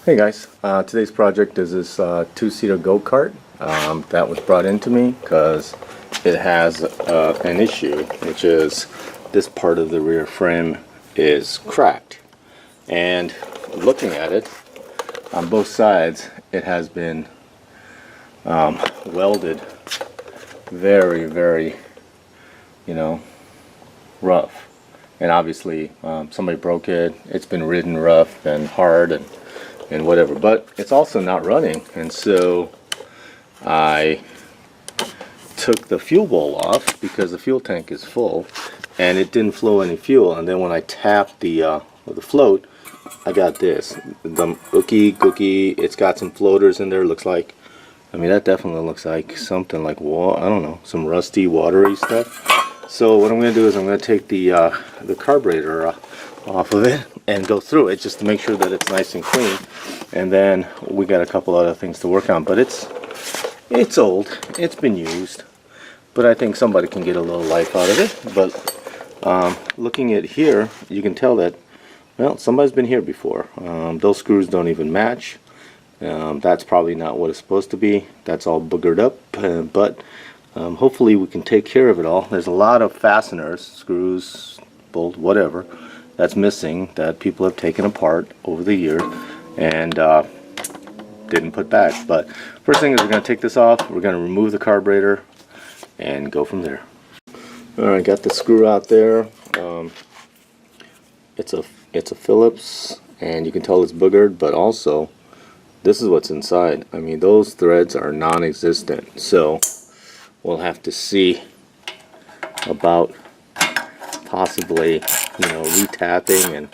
Hey guys, today's project is this two-seater go-kart that was brought into me because it has an issue, which is this part of the rear frame is cracked. And looking at it, on both sides, it has been welded very, rough. And obviously, somebody broke it. It's been ridden rough and hard and whatever, but it's also not running, and so I took the fuel bowl off because the fuel tank is full and it didn't flow any fuel. And then when I tapped the float, I got this, the Gookie. It's got some floaters in there. Looks like, I mean, that definitely looks like something like I don't know, some rusty, watery stuff. So what I'm going to do is I'm going to take the carburetor off of it and go through it just to make sure that it's nice and clean. And then we got a couple other things to work on, but it's old, it's been used, but I think somebody can get a little life out of it. But looking at here, you can tell that, well, somebody's been here before. Those screws don't even match. That's probably not what it's supposed to be. That's all boogered up, but hopefully we can take care of it all. There's a lot of fasteners, screws, bolt, whatever, that's missing, that people have taken apart over the year and didn't put back. But first thing is we're going to take this off, we're going to remove the carburetor and go from there. Alright, got the screw out there. It's a Phillips, and you can tell it's boogered, but also this is what's inside. I mean, those threads are non-existent, so we'll have to see about possibly, retapping and,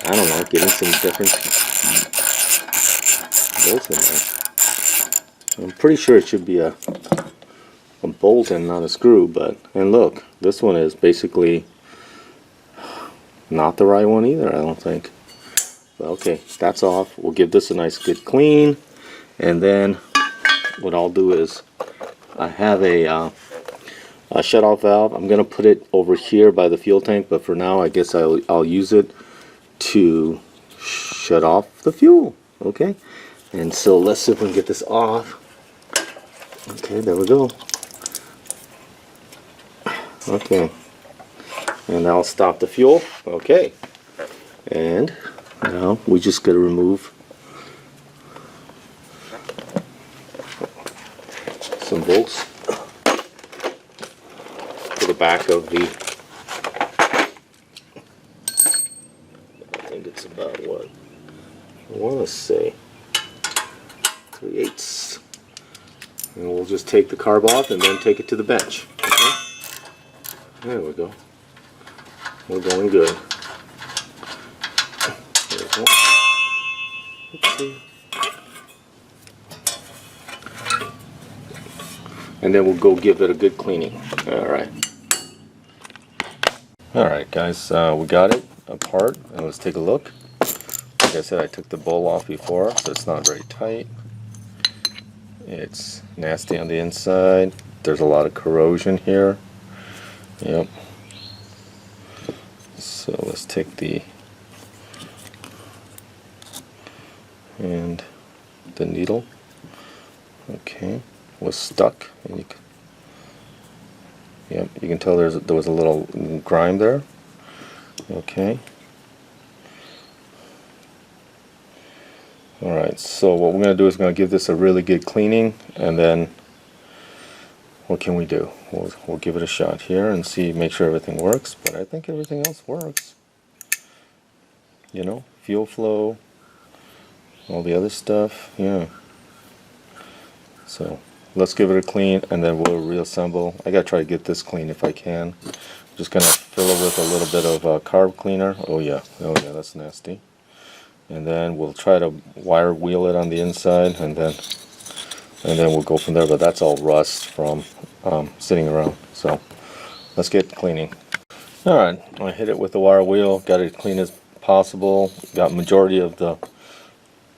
I don't know, getting some different bolts in there. I'm pretty sure it should be a bolt and not a screw, but, and look, this one is basically not the right one either, I don't think. But okay, that's off. We'll give this a nice good clean, and then what I'll do is I have a shut-off valve. I'm gonna put it over here by the fuel tank, but for now I guess I'll use it to shut off the fuel. Okay, and so let's see if we can get this off. Okay, there we go. Okay, and I'll stop the fuel. Okay, and now we just gotta remove some bolts for the back of the, I think it's about what I want to say 3/8, and we'll just take the carb off and then take it to the bench. Okay? There we go. We're going good. There we go. Let's see. And then we'll go give it a good cleaning. Alright. Alright guys, we got it apart, and let's take a look. Like I said, I took the bowl off before, so it's not very tight. It's nasty on the inside. There's a lot of corrosion here. Yep. So let's take the needle. Okay. Was stuck, and you can tell there was a little grime there. Okay. Alright, so what we're going to do is we're going to give this a really good cleaning, and then what can we do? We'll give it a shot here and see, make sure everything works, but I think everything else works. Fuel flow, all the other stuff, yeah. So let's give it a clean, and then we'll reassemble. I gotta try to get this clean if I can. I'm just gonna fill it with a little bit of carb cleaner. Oh yeah, that's nasty. And then we'll try to wire wheel it on the inside, and then we'll go from there. But that's all rust from sitting around. So let's get cleaning. All right, I hit it with the wire wheel. Got it clean as possible. Got majority of the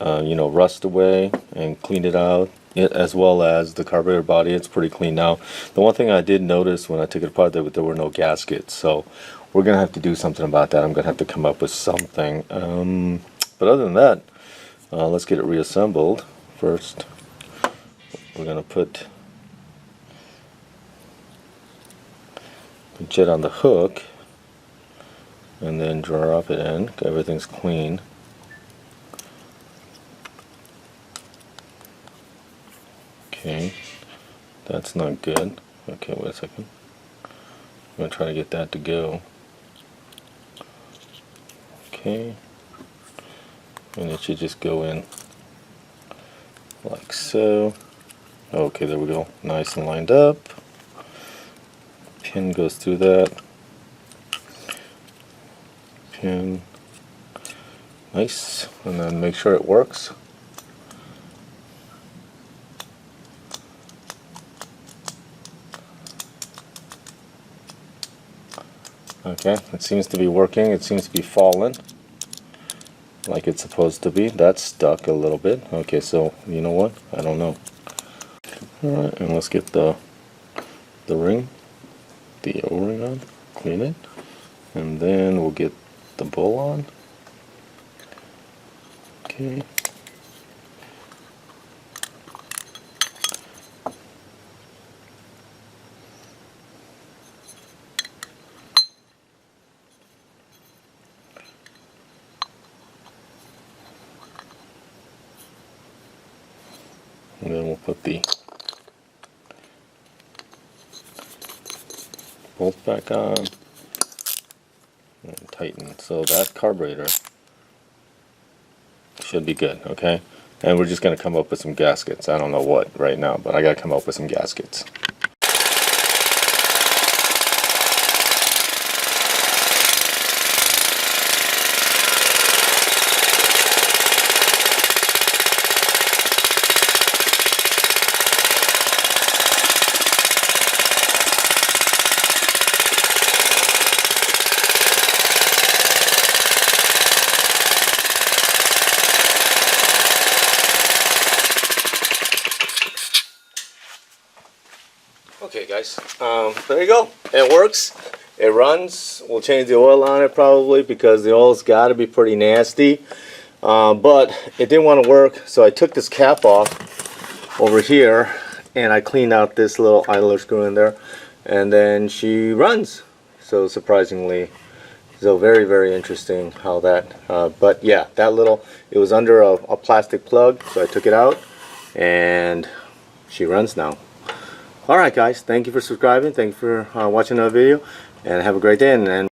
rust away and cleaned it out. As well as the carburetor body. It's pretty clean now. The one thing I did notice when I took it apart, that there were no gaskets, so we're gonna have to do something about that. I'm gonna have to come up with something, but other than that, Let's get it reassembled. First, we're going to put the jet on the hook and then drop it in. Everything's clean. Okay, that's not good. Okay, wait a second. I'm going to try to get that to go. Okay, and it should just go in like so. Okay, there we go. Nice and lined up. Pin goes through that. Pin. Nice. And then make sure it works. Okay, it seems to be working. It seems to be falling like it's supposed to be. That's stuck a little bit. Okay, so you know what? I don't know. Alright, and let's get the ring, the O-ring on, clean it, and then we'll get the bowl on. Okay. And then we'll put the bolt back on and tighten. So that carburetor should be good, okay? And we're just going to come up with some gaskets. I don't know what right now, but I got to come up with some gaskets. Okay guys, there you go. It works. It runs. We'll change the oil on it probably because the oil's got to be pretty nasty. But it didn't want to work, so I took this cap off over here and I cleaned out this little idler screw in there, and then she runs. So surprisingly, so very interesting how that. But yeah, that little, it was under a plastic plug, so I took it out and she runs now. Alright guys, thank you for subscribing, thank you for watching our video, and have a great day. And